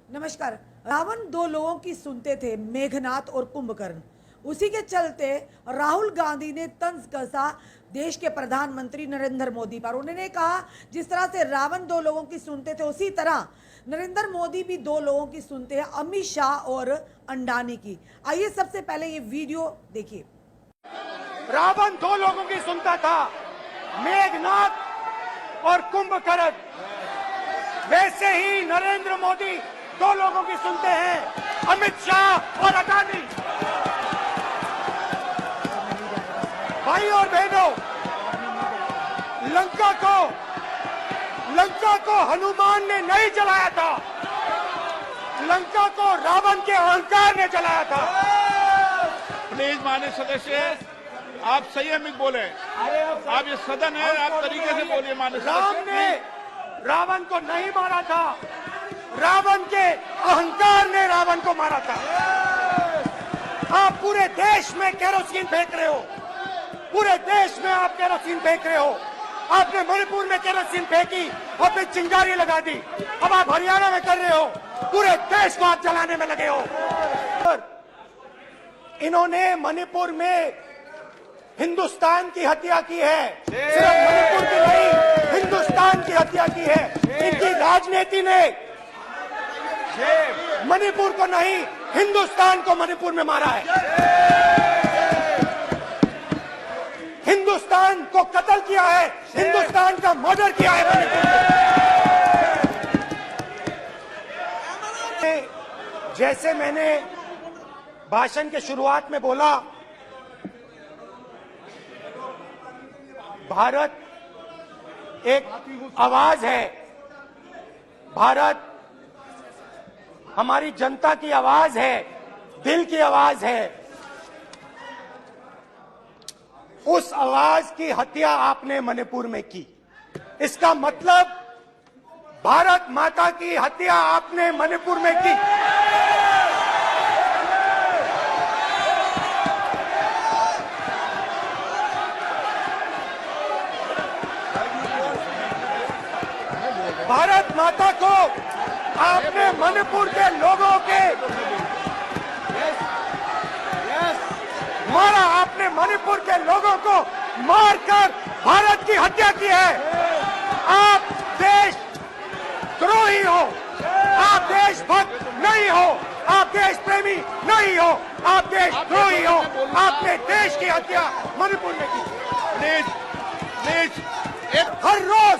नमस्कार। रावण दो लोगों की सुनते थे, मेघनाथ और कुंभकर्ण। उसी के चलते राहुल गांधी ने तंज कसा देश के प्रधानमंत्री नरेंद्र मोदी पर। उन्होंने कहा जिस तरह से रावण दो लोगों की सुनते थे उसी तरह नरेंद्र मोदी भी दो लोगों की सुनते हैं, अमित शाह और अंडानी की। आइए सबसे पहले ये वीडियो देखिए। रावण दो लोगों की सुनता था, मेघनाथ और कुंभकर्ण। वैसे ही नरेंद्र मोदी दो लोगों की सुनते हैं, अमित शाह और अडानी। भाई और बहनों, लंका को हनुमान ने नहीं जलाया था, लंका को रावण के अहंकार ने जलाया था। प्लीज माननीय सदस्य, आप संयमित बोले। आप ये सदन है, आप तरीके से बोलिए। माननीय राम सदस्य, ने रावण को नहीं मारा था, रावण के अहंकार ने रावण को मारा था। आप पूरे देश में केरोसिन फेंक रहे हो, पूरे देश में आप केरोसिन फेंक रहे हो। आपने मणिपुर में केरोसिन फेंकी और फिर चिंगारी लगा दी। अब आप हरियाणा में कर रहे हो, पूरे देश को आप जलाने में लगे हो। इन्होंने मणिपुर में हिंदुस्तान की हत्या की है, सिर्फ मणिपुर की नहीं, हिंदुस्तान की हत्या की है। इनकी राजनीति ने मणिपुर को नहीं, हिंदुस्तान को मणिपुर में मारा है। हिंदुस्तान को कत्ल किया है, हिंदुस्तान का मर्डर किया है मणिपुर में। जैसे मैंने भाषण के शुरुआत में बोला, भारत एक आवाज है, भारत हमारी जनता की आवाज है, दिल की आवाज है। उस आवाज की हत्या आपने मणिपुर में की। इसका मतलब भारत माता की हत्या आपने मणिपुर में की। भारत माता को आपने मणिपुर के लोगों के मारा, आपने मणिपुर के लोगों को मारकर भारत की हत्या की है। आप देश द्रोही हो, आप देशभक्त नहीं हो, आप देश प्रेमी नहीं हो, आप देशद्रोही हो। आपने देश की हत्या मणिपुर में की। प्लीज हर रोज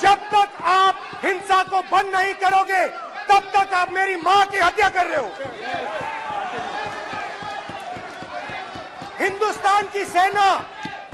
जब तक आप हिंसा को बंद नहीं करोगे, तब तक आप मेरी मां की हत्या कर रहे हो। हिंदुस्तान की सेना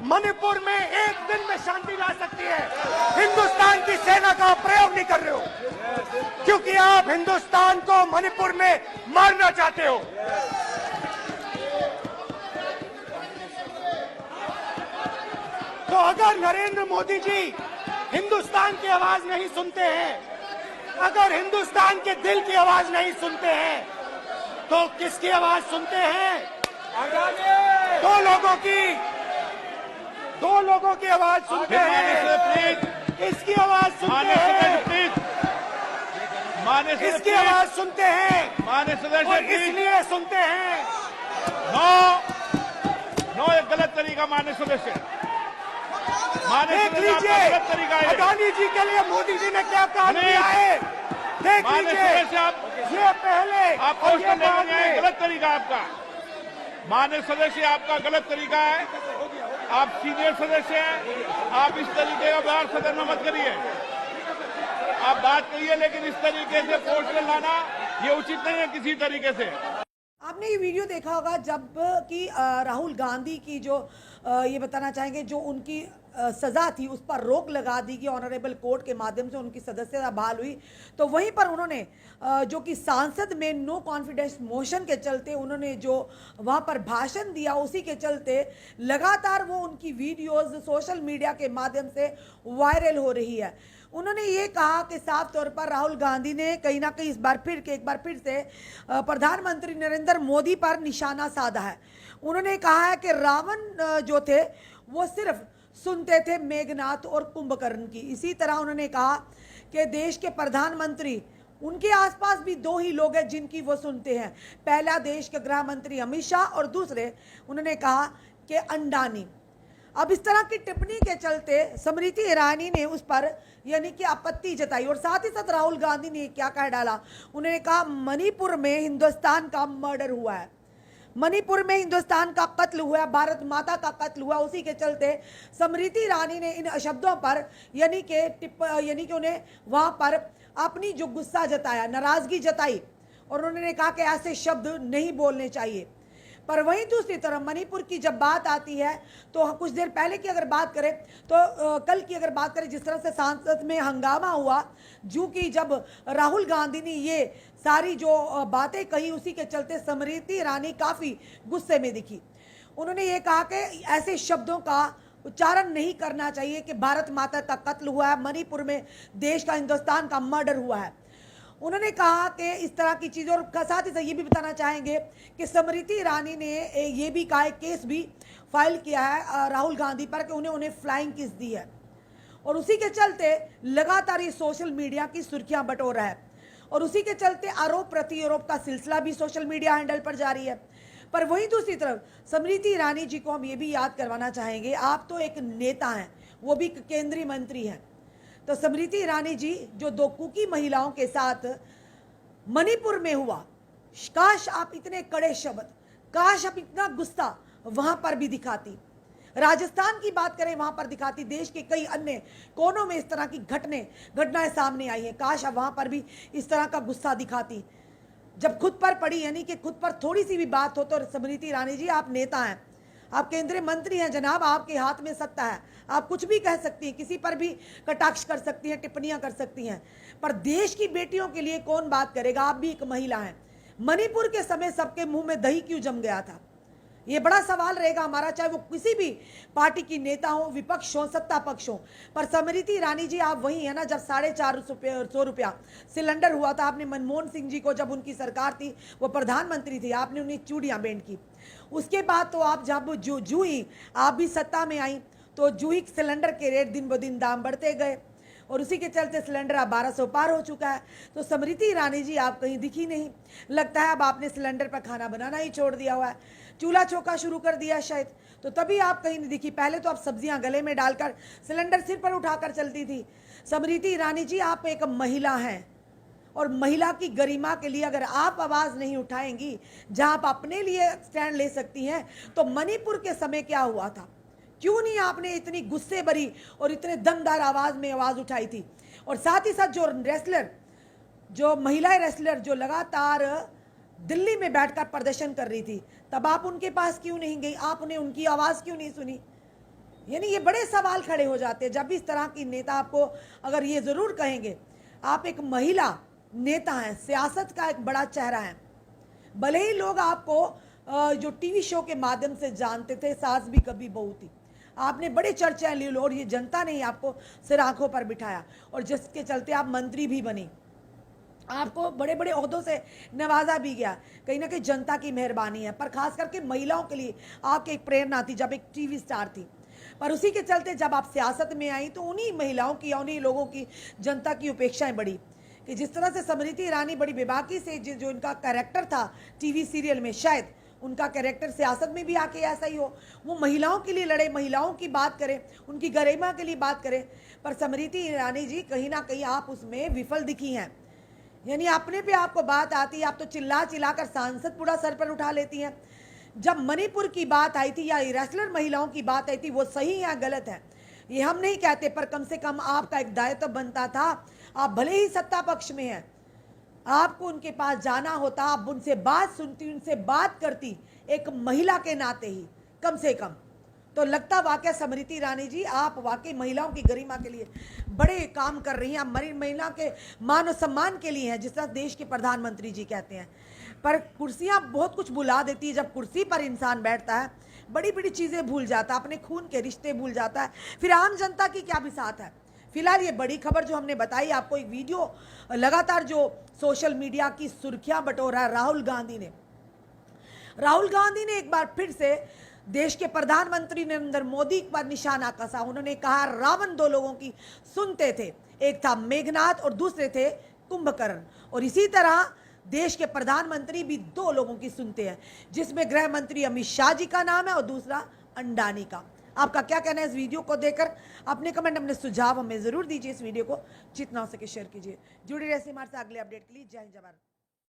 मणिपुर में एक दिन में शांति ला सकती है, हिंदुस्तान की सेना का प्रयोग नहीं कर रहे हो, क्योंकि आप हिंदुस्तान को मणिपुर में मारना चाहते हो। तो अगर नरेंद्र मोदी जी हिंदुस्तान की आवाज नहीं सुनते हैं, अगर हिंदुस्तान के दिल की आवाज नहीं सुनते हैं, तो किसकी आवाज सुनते हैं? दो लोगों की आवाज सुनते हैं। इसकी आवाज सुनते हैं, इसकी आवाज सुनते हैं, माननीय सदस्य, और इसलिए सुनते हैं। नो, एक गलत तरीका। माननीय सदस्य, देख लीजिए अडानी जी के लिए मोदी जी ने क्या काम किया है। देख लीजिए, ये पहले आप क्वेश्चन लेकर आए, गलत तरीका आपका। माननीय सदस्य, आपका गलत तरीका है। आप सीनियर सदस्य हैं, आप इस तरीके का व्यवहार सदन में मत करिए। आप बात करिए, लेकिन इस तरीके से क्वेश्चन लाना ये उचित नहीं है किसी तरीके से। आपने ये वीडियो देखा होगा जब कि राहुल गांधी की जो ये बताना चाहेंगे, जो उनकी सज़ा थी उस पर रोक लगा दी गई, ऑनरेबल कोर्ट के माध्यम से उनकी सदस्यता बहाल हुई। तो वहीं पर उन्होंने जो कि सांसद में नो कॉन्फिडेंस मोशन के चलते उन्होंने जो वहाँ पर भाषण दिया, उसी के चलते लगातार वो उनकी वीडियोज़ सोशल मीडिया के माध्यम से वायरल हो रही है। उन्होंने ये कहा कि साफ तौर पर राहुल गांधी ने कहीं ना कहीं एक बार फिर से प्रधानमंत्री नरेंद्र मोदी पर निशाना साधा है। उन्होंने कहा है कि रावण जो थे वो सिर्फ सुनते थे मेघनाथ और कुंभकर्ण की। इसी तरह उन्होंने कहा कि देश के प्रधानमंत्री उनके आसपास भी दो ही लोग हैं जिनकी वो सुनते हैं। पहला देश के गृह मंत्री अमित शाह और दूसरे उन्होंने कहा कि अंडानी। अब इस तरह की टिप्पणी के चलते स्मृति ईरानी ने उस पर यानी कि आपत्ति जताई और साथ ही साथ राहुल गांधी ने क्या कह डाला, उन्होंने कहा मणिपुर में हिंदुस्तान का मर्डर हुआ है, मणिपुर में हिंदुस्तान का कत्ल हुआ है, भारत माता का कत्ल हुआ। उसी के चलते स्मृति ईरानी ने इन शब्दों पर यानी कि उन्हें वहां पर अपनी जो गुस्सा जताया, नाराजगी जताई और उन्होंने कहा कि ऐसे शब्द नहीं बोलने चाहिए। पर वहीं दूसरी तरफ मणिपुर की जब बात आती है तो कुछ देर पहले की अगर बात करें तो कल की अगर बात करें, जिस तरह से संसद में हंगामा हुआ, जो कि जब राहुल गांधी ने ये सारी जो बातें कही, उसी के चलते स्मृति ईरानी काफ़ी गुस्से में दिखी। उन्होंने ये कहा कि ऐसे शब्दों का उच्चारण नहीं करना चाहिए कि भारत माता का कत्ल हुआ है, मणिपुर में देश का, हिंदुस्तान का मर्डर हुआ है। उन्होंने कहा कि इस तरह की चीज़, और साथ ही साथ ये भी बताना चाहेंगे कि स्मृति ईरानी ने ये भी कहा, केस भी फाइल किया है राहुल गांधी पर कि उन्हें फ्लाइंग किस दी है और उसी के चलते लगातार ये सोशल मीडिया की सुर्खियां बटोर रहा है और उसी के चलते आरोप प्रत्यारोप का सिलसिला भी सोशल मीडिया हैंडल पर जारी है। पर वहीं दूसरी तरफ स्मृति ईरानी जी को हम ये भी याद करवाना चाहेंगे, आप तो एक नेता हैं, वो भी केंद्रीय मंत्री हैं। तो स्मृति ईरानी जी जो दो कुकी महिलाओं के साथ मणिपुर में हुआ, काश आप इतने कड़े शब्द, काश आप इतना गुस्सा वहां पर भी दिखाती। राजस्थान की बात करें, वहां पर दिखाती। देश के कई अन्य कोनों में इस तरह की घटनाएं सामने आई हैं, काश आप वहां पर भी इस तरह का गुस्सा दिखाती। जब खुद पर पड़ी, यानी कि खुद पर थोड़ी सी भी बात हो तो स्मृति ईरानी जी आप नेता हैं, आप केंद्रीय मंत्री हैं जनाब, आपके हाथ में सत्ता है, आप कुछ भी कह सकती हैं, किसी पर भी कटाक्ष कर सकती हैं, टिप्पणियां कर सकती हैं। पर देश की बेटियों के लिए कौन बात करेगा? आप भी एक महिला हैं। मणिपुर के समय सबके मुंह में दही क्यों जम गया था? ये बड़ा सवाल रहेगा हमारा, चाहे वो किसी भी पार्टी की नेता हो, विपक्ष हो, सत्ता पक्ष हो। पर स्मृति ईरानी जी आप वही है ना, जब 450 रुपया सिलेंडर हुआ था, आपने मनमोहन सिंह जी को, जब उनकी सरकार थी, वो प्रधानमंत्री थे, आपने उन्हें चूड़ियां भेंट की। उसके बाद तो आप जब जूही आप भी सत्ता में आई तो जूही सिलेंडर के रेट दिन ब दिन दाम बढ़ते गए और उसी के चलते सिलेंडर अब 1200 पार हो चुका है। तो स्मृति ईरानी जी आप कहीं दिखी नहीं, लगता है अब आपने सिलेंडर पर खाना बनाना ही छोड़ दिया हुआ है, चूल्हा चौका शुरू कर दिया शायद, तो तभी आप कहीं नहीं दिखी। पहले तो आप सब्जियां गले में डालकर सिलेंडर सिर पर उठाकर चलती थी। स्मृति ईरानी जी आप एक महिला हैं और महिला की गरिमा के लिए अगर आप आवाज़ नहीं उठाएंगी, जहां आप अपने लिए स्टैंड ले सकती हैं, तो मणिपुर के समय क्या हुआ था, क्यों नहीं आपने इतनी गुस्से भरी और इतने दमदार आवाज़ में आवाज़ उठाई थी? और साथ ही साथ जो महिला रेसलर जो लगातार दिल्ली में बैठकर प्रदर्शन कर रही थी, तब आप उनके पास क्यों नहीं गई? आपने उनकी आवाज़ क्यों नहीं सुनी? यानी ये बड़े सवाल खड़े हो जाते हैं जब इस तरह की नेता आपको अगर ये ज़रूर कहेंगे, आप एक महिला नेता हैं, सियासत का एक बड़ा चेहरा है। भले ही लोग आपको जो टीवी शो के माध्यम से जानते थे, सास भी कभी बहू थी, आपने बड़े चर्चाएं ली और ये जनता ने आपको सिर आंखों पर बिठाया और जिसके चलते आप मंत्री भी बनी, आपको बड़े बड़े ओहदों से नवाजा भी गया। कहीं ना कहीं जनता की मेहरबानी है, पर खास करके महिलाओं के लिए आपकी एक प्रेरणा थी जब एक टीवी स्टार थी। पर उसी के चलते जब आप सियासत में आई तो उन्हीं महिलाओं की या उन्हीं लोगों की, जनता की उपेक्षाएं बढ़ी कि जिस तरह से स्मृति ईरानी बड़ी बेबाकी से जो इनका कैरेक्टर था टीवी सीरियल में, शायद उनका कैरेक्टर सियासत में भी आके ऐसा ही हो, वो महिलाओं के लिए लड़े, महिलाओं की बात करें, उनकी गरिमा के लिए बात करें। पर स्मृति ईरानी जी कहीं ना कहीं आप उसमें विफल दिखी हैं। यानी अपने पे आपको बात आती है, आप तो चिल्ला चिल्लाकर सांसद पूरा सर पर उठा लेती हैं। जब मणिपुर की बात आई थी या रेसलर महिलाओं की बात आई थी, वो सही या गलत है ये हम नहीं कहते, पर कम से कम आपका एक दायित्व बनता था। आप भले ही सत्ता पक्ष में हैं, आपको उनके पास जाना होता, आप उनसे बात सुनती, उनसे बात करती एक महिला के नाते ही कम से कम। तो लगता वाकई स्मृति ईरानी जी आप वाकई महिलाओं की गरिमा के लिए बड़े काम कर रही हैं, आप महिला के मान और सम्मान के लिए हैं, जिस तरह देश के प्रधानमंत्री जी कहते हैं। पर कुर्सियां बहुत कुछ भुला देती है, जब कुर्सी पर इंसान बैठता है बड़ी बड़ी चीज़ें भूल जाता है, अपने खून के रिश्ते भूल जाता है, फिर आम जनता की क्या बिसात है। फिलहाल ये बड़ी खबर जो हमने बताई आपको, एक वीडियो लगातार जो सोशल मीडिया की सुर्खियां बटोर रहा है, राहुल गांधी ने एक बार फिर से देश के प्रधानमंत्री नरेंद्र मोदी पर निशाना कसा। उन्होंने कहा रावण दो लोगों की सुनते थे, एक था मेघनाथ और दूसरे थे कुंभकर्ण। और इसी तरह देश के प्रधानमंत्री भी 2 लोगों की सुनते हैं, जिसमें गृह मंत्री अमित शाह जी का नाम है और दूसरा अंडानी का। आपका क्या कहना है इस वीडियो को देखकर? अपने कमेंट, अपने सुझाव हमें जरूर दीजिए। इस वीडियो को जितना हो सके शेयर कीजिए। जुड़े रहिए हमारे साथ अगले अपडेट के लिए। जय हिंद, जय भारत।